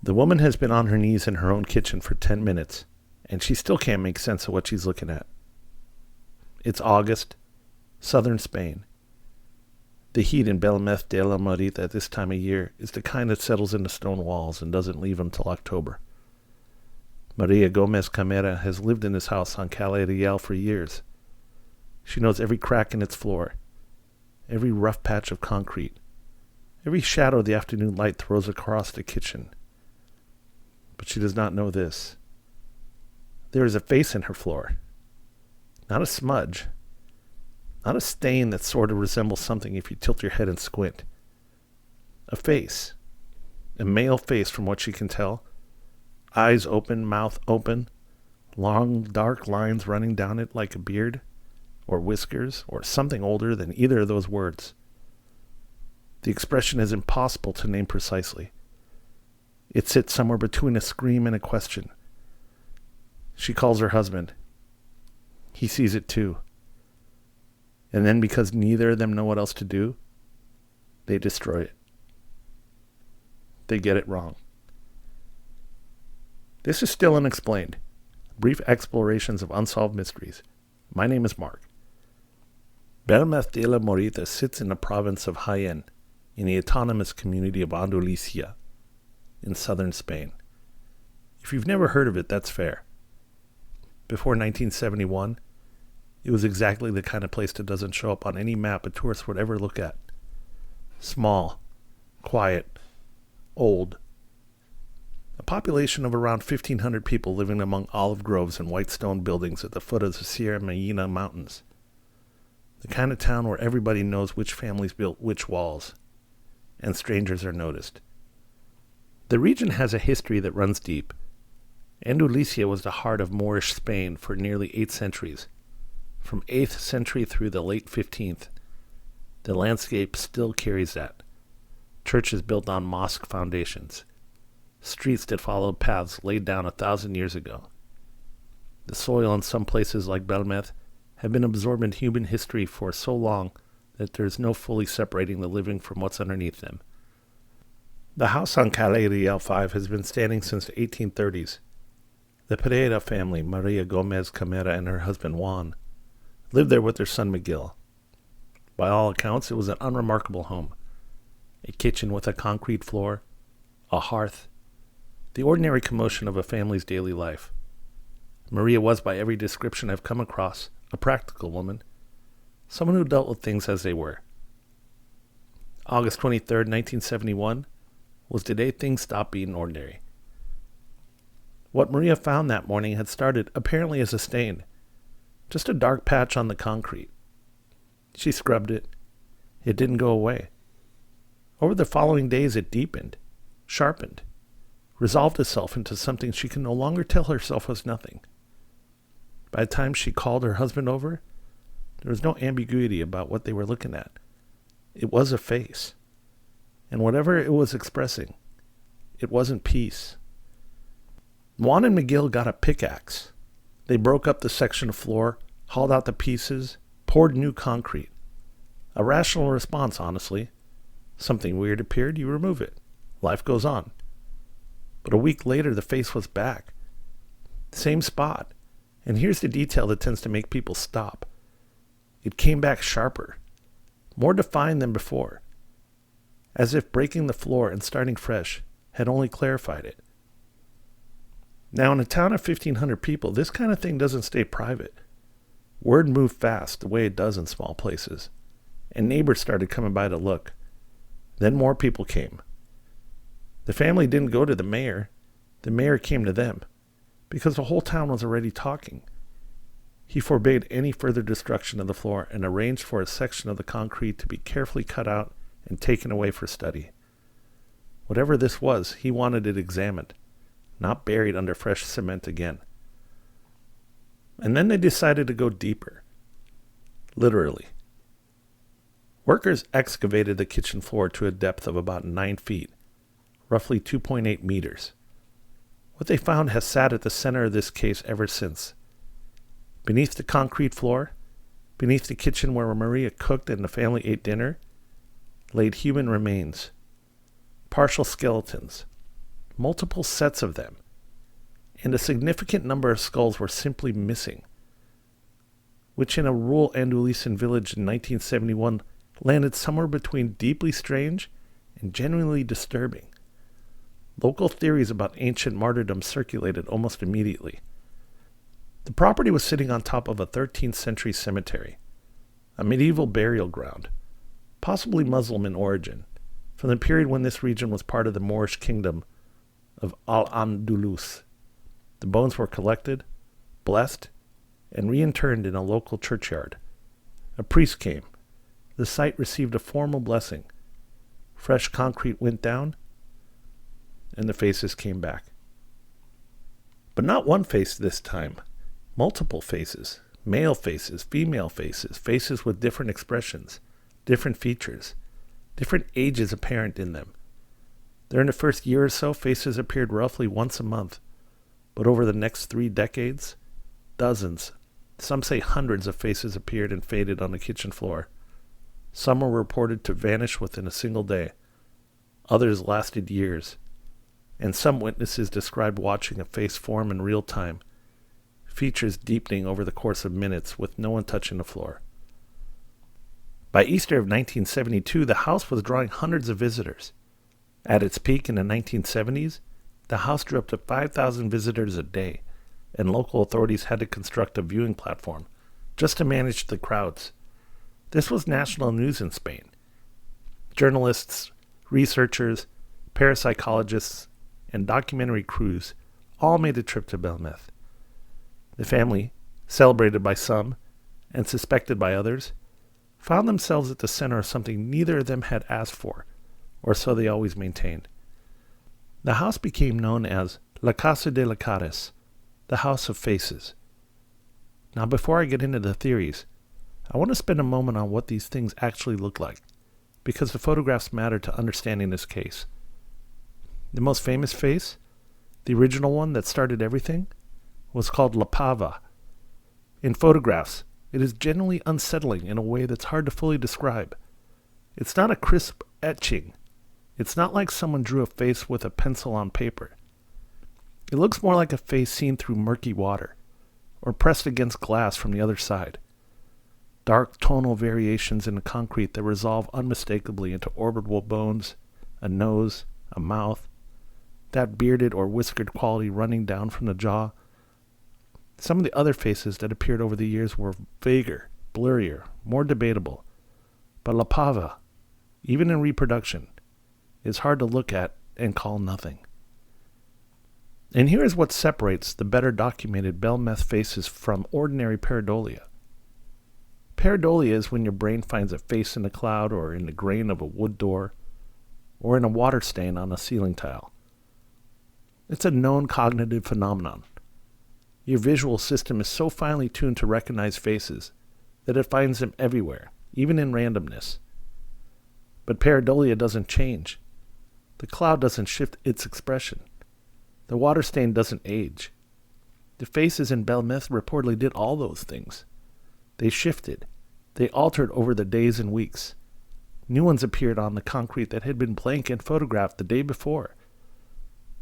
The woman has been on her knees in her own kitchen for 10 minutes, and she still can't make sense of what she's looking at. It's August, southern Spain. The heat in Bélmez Faces at this time of year is the kind that settles into stone walls and doesn't leave them till October. Maria Gomez Camera has lived in this house on Calle Real for years. She knows every crack in its floor, every rough patch of concrete, every shadow the afternoon light throws across the kitchen. But she does not know this. There is a face in her floor. Not a smudge. Not a stain that sort of resembles something if you tilt your head and squint. A face. A male face from what she can tell. Eyes open, mouth open. Long, dark lines running down it like a beard, or whiskers, or something older than either of those words. The expression is impossible to name precisely. It sits somewhere between a scream and a question. She calls her husband. He sees it too. And then, because neither of them know what else to do, they destroy it. They get it wrong. This is still unexplained. Brief explorations of unsolved mysteries. My name is Mark. Bélmez Faces sits in the province of Jaén, in the autonomous community of Andalusia, in southern Spain. If you've never heard of it, that's fair. Before 1971, it was exactly the kind of place that doesn't show up on any map a tourist would ever look at. Small, quiet, old. A population of around 1,500 people living among olive groves and white stone buildings at the foot of the Sierra Madre Mountains. The kind of town where everybody knows which families built which walls, and strangers are noticed. The region has a history that runs deep. Andalusia was the heart of Moorish Spain for nearly 8 centuries. From 8th century through the late 15th, the landscape still carries that. Churches built on mosque foundations. Streets that followed paths laid down 1,000 years ago. The soil in some places like Bélmez have been absorbing human history for so long that there's no fully separating the living from what's underneath them. The house on Calle Real 5 has been standing since the 1830s. The Pereira family, Maria Gomez Camera and her husband Juan, lived there with their son McGill. By all accounts, it was an unremarkable home. A kitchen with a concrete floor, a hearth, the ordinary commotion of a family's daily life. Maria was, by every description I've come across, a practical woman, someone who dealt with things as they were. August 23rd, 1971, was the day things stopped being ordinary. What Maria found that morning had started apparently as a stain, just a dark patch on the concrete. She scrubbed it. It didn't go away. Over the following days it deepened, sharpened, resolved itself into something she could no longer tell herself was nothing. By the time she called her husband over, there was no ambiguity about what they were looking at. It was a face. And whatever it was expressing, it wasn't peace. Juan and McGill got a pickaxe. They broke up the section of floor, hauled out the pieces, poured new concrete. A rational response, honestly. Something weird appeared, you remove it. Life goes on. But a week later, the face was back. Same spot. And here's the detail that tends to make people stop. It came back sharper, more defined than before, as if breaking the floor and starting fresh had only clarified it. Now, in a town of 1,500 people, this kind of thing doesn't stay private. Word moved fast, the way it does in small places, and neighbors started coming by to look. Then more people came. The family didn't go to the mayor. The mayor came to them, because the whole town was already talking. He forbade any further destruction of the floor and arranged for a section of the concrete to be carefully cut out and taken away for study. Whatever this was, he wanted it examined, not buried under fresh cement again. And then they decided to go deeper. Literally. Workers excavated the kitchen floor to a depth of about 9 feet, roughly 2.8 meters. What they found has sat at the center of this case ever since. Beneath the concrete floor, beneath the kitchen where Maria cooked and the family ate dinner, laid human remains, partial skeletons, multiple sets of them, and a significant number of skulls were simply missing, which in a rural Andalusian village in 1971 landed somewhere between deeply strange and genuinely disturbing. Local theories about ancient martyrdom circulated almost immediately. The property was sitting on top of a 13th century cemetery, a medieval burial ground, possibly Muslim in origin, from the period when this region was part of the Moorish kingdom of Al-Andalus. The bones were collected, blessed, and reinterred in a local churchyard. A priest came. The site received a formal blessing. Fresh concrete went down, and the faces came back. But not one face this time. Multiple faces. Male faces, female faces, faces with different expressions, different features, different ages apparent in them. During the first year or so, faces appeared roughly once a month, but over the next 3 decades, dozens, some say hundreds of faces appeared and faded on the kitchen floor. Some were reported to vanish within a single day. Others lasted years, and some witnesses described watching a face form in real time, features deepening over the course of minutes with no one touching the floor. By Easter of 1972, the house was drawing hundreds of visitors. At its peak in the 1970s, the house drew up to 5,000 visitors a day, and local authorities had to construct a viewing platform just to manage the crowds. This was national news in Spain. Journalists, researchers, parapsychologists, and documentary crews all made a trip to Bélmez. The family, celebrated by some and suspected by others, found themselves at the center of something neither of them had asked for, or so they always maintained. The house became known as La Casa de las Caras, the House of Faces. Now, before I get into the theories, I want to spend a moment on what these things actually look like, because the photographs matter to understanding this case. The most famous face, the original one that started everything, was called La Pava. In photographs, it is generally unsettling in a way that's hard to fully describe. It's not a crisp etching. It's not like someone drew a face with a pencil on paper. It looks more like a face seen through murky water, or pressed against glass from the other side. Dark tonal variations in the concrete that resolve unmistakably into orbital bones, a nose, a mouth, that bearded or whiskered quality running down from the jaw. Some of the other faces that appeared over the years were vaguer, blurrier, more debatable. But La Pava, even in reproduction, is hard to look at and call nothing. And here is what separates the better documented Bélmez faces from ordinary pareidolia. Pareidolia is when your brain finds a face in a cloud or in the grain of a wood door or in a water stain on a ceiling tile. It's a known cognitive phenomenon. Your visual system is so finely tuned to recognize faces that it finds them everywhere, even in randomness. But pareidolia doesn't change. The cloud doesn't shift its expression. The water stain doesn't age. The faces in Bélmez reportedly did all those things. They shifted. They altered over the days and weeks. New ones appeared on the concrete that had been blank and photographed the day before.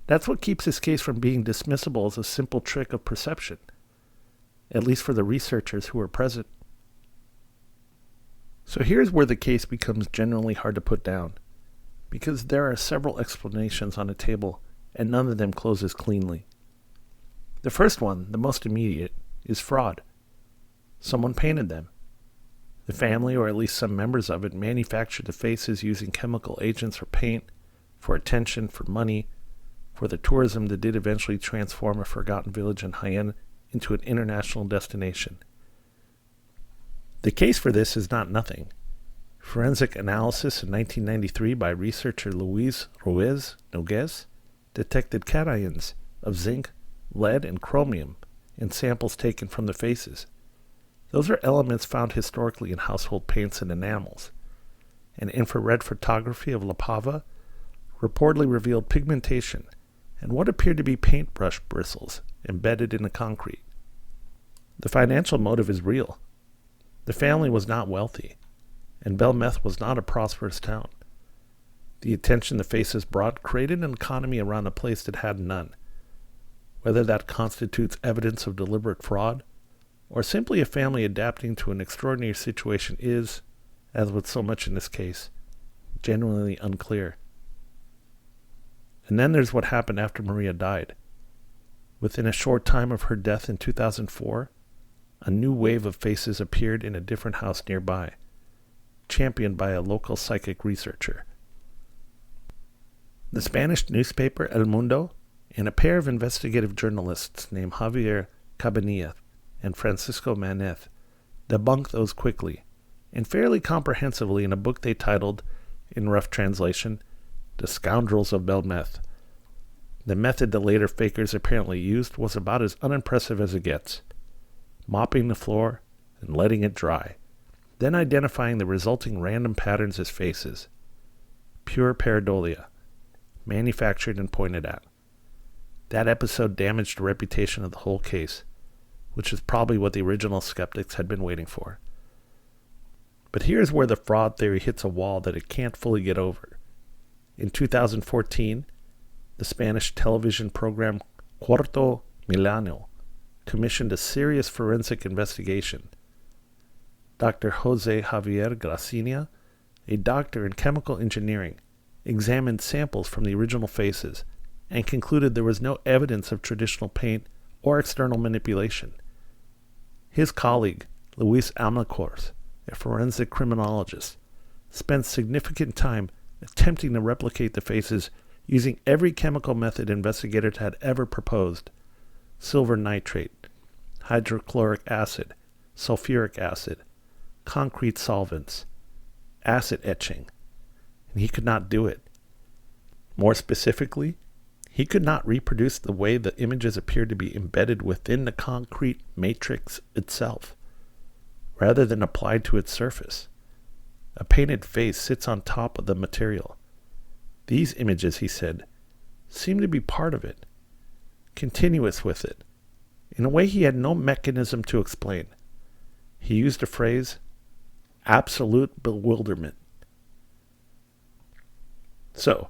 That's what keeps this case from being dismissible as a simple trick of perception, at least for the researchers who were present. So here's where the case becomes genuinely hard to put down, because there are several explanations on the table, and none of them closes cleanly. The first one, the most immediate, is fraud. Someone painted them. The family, or at least some members of it, manufactured the faces using chemical agents or paint, for attention, for money, for the tourism that did eventually transform a forgotten village in Jaén into an international destination. The case for this is not nothing. Forensic analysis in 1993 by researcher Luis Ruiz Noguez detected cations of zinc, lead, and chromium in samples taken from the faces. Those are elements found historically in household paints and enamels. And infrared photography of La Pava reportedly revealed pigmentation and what appeared to be paintbrush bristles embedded in the concrete. The financial motive is real. The family was not wealthy, and Bélmez was not a prosperous town. The attention the faces brought created an economy around a place that had none. Whether that constitutes evidence of deliberate fraud, or simply a family adapting to an extraordinary situation is, as with so much in this case, genuinely unclear. And then there's what happened after Maria died. Within a short time of her death in 2004, a new wave of faces appeared in a different house nearby, championed by a local psychic researcher. The Spanish newspaper El Mundo and a pair of investigative journalists named Javier Cabanillas and Francisco Manez debunked those quickly and fairly comprehensively in a book they titled, in rough translation, The Scoundrels of Bélmez. The method the later fakers apparently used was about as unimpressive as it gets, mopping the floor and letting it dry, then identifying the resulting random patterns as faces. Pure pareidolia, manufactured and pointed at. That episode damaged the reputation of the whole case, which is probably what the original skeptics had been waiting for. But here's where the fraud theory hits a wall that it can't fully get over. In 2014, the Spanish television program Cuarto Milenio commissioned a serious forensic investigation. Dr. Jose Javier Gracinia, a doctor in chemical engineering, examined samples from the original faces and concluded there was no evidence of traditional paint or external manipulation. His colleague, Luis Almacoz, a forensic criminologist, spent significant time attempting to replicate the faces using every chemical method investigators had ever proposed: silver nitrate, hydrochloric acid, sulfuric acid, concrete solvents, acid etching, and he could not do it. More specifically, he could not reproduce the way the images appeared to be embedded within the concrete matrix itself, rather than applied to its surface. A painted face sits on top of the material. These images, he said, seem to be part of it, continuous with it, in a way he had no mechanism to explain. He used a phrase, absolute bewilderment. So,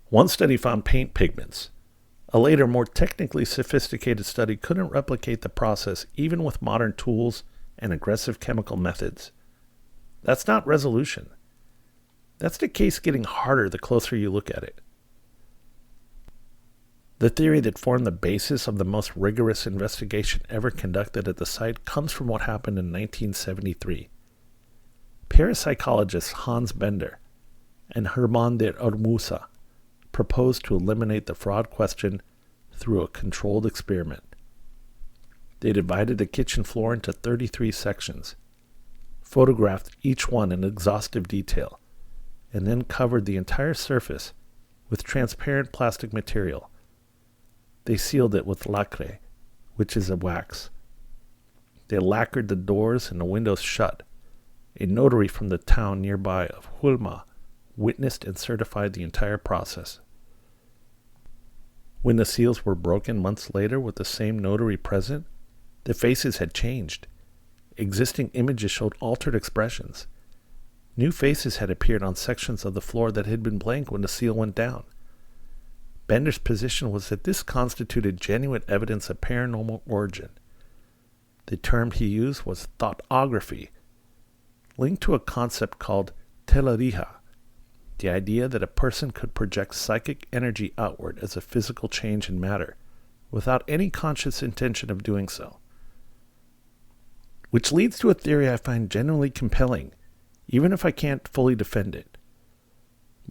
one study found paint pigments. A later, more technically sophisticated study couldn't replicate the process even with modern tools and aggressive chemical methods. That's not resolution. That's the case getting harder the closer you look at it. The theory that formed the basis of the most rigorous investigation ever conducted at the site comes from what happened in 1973. Parapsychologists Hans Bender and Hermann de Ormuza proposed to eliminate the fraud question through a controlled experiment. They divided the kitchen floor into 33 sections, photographed each one in exhaustive detail, and then covered the entire surface with transparent plastic material. They sealed it with lacre, which is a wax. They lacquered the doors and the windows shut. A notary from the town nearby of Hulma witnessed and certified the entire process. When the seals were broken months later with the same notary present, the faces had changed. Existing images showed altered expressions. New faces had appeared on sections of the floor that had been blank when the seal went down. Bender's position was that this constituted genuine evidence of paranormal origin. The term he used was thoughtography, linked to a concept called telerija, the idea that a person could project psychic energy outward as a physical change in matter, without any conscious intention of doing so. Which leads to a theory I find genuinely compelling, even if I can't fully defend it.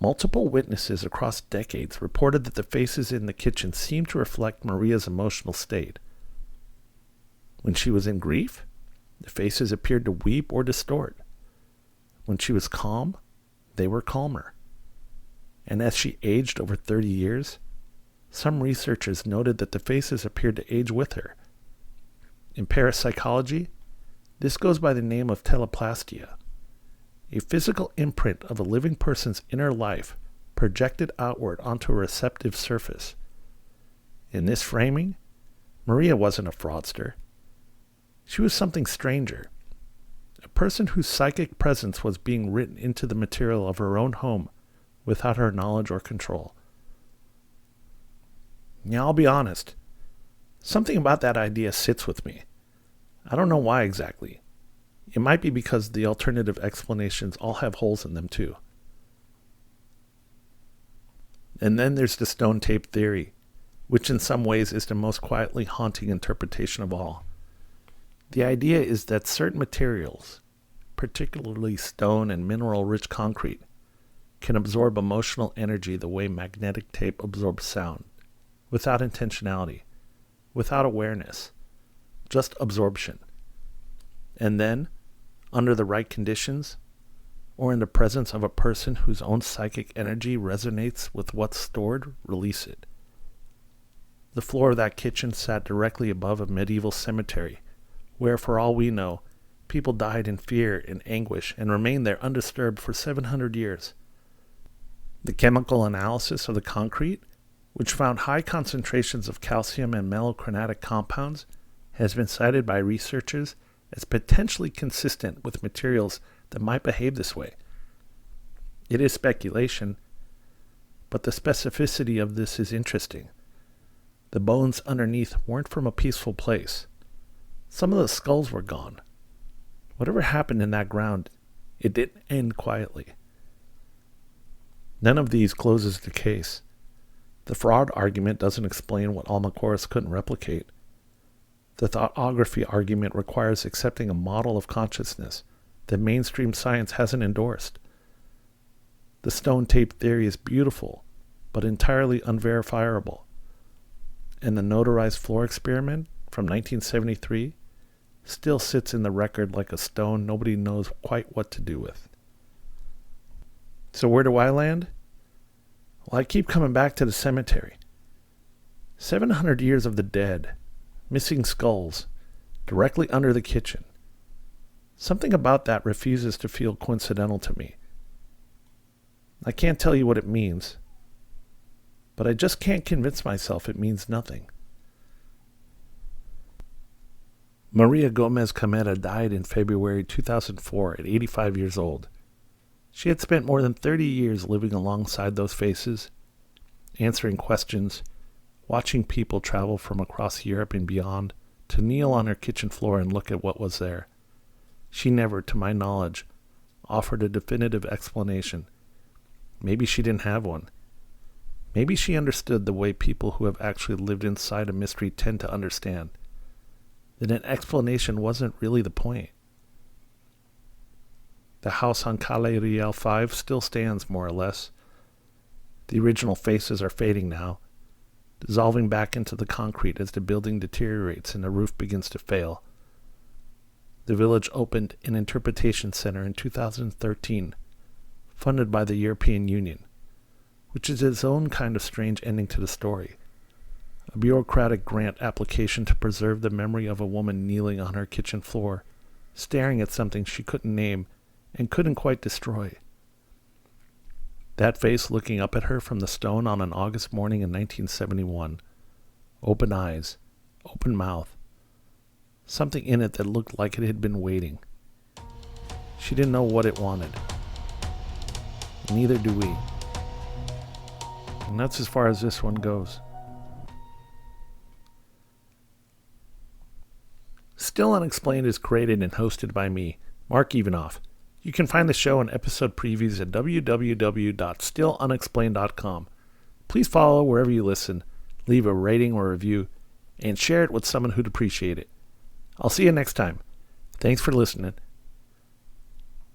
Multiple witnesses across decades reported that the faces in the kitchen seemed to reflect Maria's emotional state. When she was in grief, the faces appeared to weep or distort. When she was calm, they were calmer. And as she aged over 30 years, some researchers noted that the faces appeared to age with her. In parapsychology, this goes by the name of teleplastia, a physical imprint of a living person's inner life projected outward onto a receptive surface. In this framing, Maria wasn't a fraudster. She was something stranger, a person whose psychic presence was being written into the material of her own home without her knowledge or control. Now, I'll be honest. Something about that idea sits with me. I don't know why exactly. It might be because the alternative explanations all have holes in them too. And then there's the stone tape theory, which in some ways is the most quietly haunting interpretation of all. The idea is that certain materials, particularly stone and mineral-rich concrete, can absorb emotional energy the way magnetic tape absorbs sound, without intentionality, without awareness, just absorption. And then, under the right conditions, or in the presence of a person whose own psychic energy resonates with what's stored, release it. The floor of that kitchen sat directly above a medieval cemetery, where, for all we know, people died in fear and anguish and remained there undisturbed for 700 years. The chemical analysis of the concrete, which found high concentrations of calcium and melochromatic compounds, has been cited by researchers as potentially consistent with materials that might behave this way. It is speculation, but the specificity of this is interesting. The bones underneath weren't from a peaceful place. Some of the skulls were gone. Whatever happened in that ground, it didn't end quietly. None of these closes the case. The fraud argument doesn't explain what Almacoris couldn't replicate. The thoughtography argument requires accepting a model of consciousness that mainstream science hasn't endorsed. The stone tape theory is beautiful, but entirely unverifiable. And the notarized floor experiment from 1973 still sits in the record like a stone nobody knows quite what to do with. So where do I land? Well, I keep coming back to the cemetery. 700 years of the dead, missing skulls, directly under the kitchen. Something about that refuses to feel coincidental to me. I can't tell you what it means, but I just can't convince myself it means nothing. Maria Gomez Camera died in February 2004 at 85 years old. She had spent more than 30 years living alongside those faces, answering questions, watching people travel from across Europe and beyond to kneel on her kitchen floor and look at what was there. She never, to my knowledge, offered a definitive explanation. Maybe she didn't have one. Maybe she understood the way people who have actually lived inside a mystery tend to understand. That an explanation wasn't really the point. The house on Calle Real 5 still stands, more or less. The original faces are fading now, dissolving back into the concrete as the building deteriorates and the roof begins to fail. The village opened an interpretation center in 2013, funded by the European Union, which is its own kind of strange ending to the story. A bureaucratic grant application to preserve the memory of a woman kneeling on her kitchen floor, staring at something she couldn't name and couldn't quite destroy. That face looking up at her from the stone on an August morning in 1971. Open eyes, open mouth. Something in it that looked like it had been waiting. She didn't know what it wanted. Neither do we. And that's as far as this one goes. Still Unexplained is created and hosted by me, Mark Evanoff. You can find the show and episode previews at www.stillunexplained.com. Please follow wherever you listen, leave a rating or review, and share it with someone who'd appreciate it. I'll see you next time. Thanks for listening.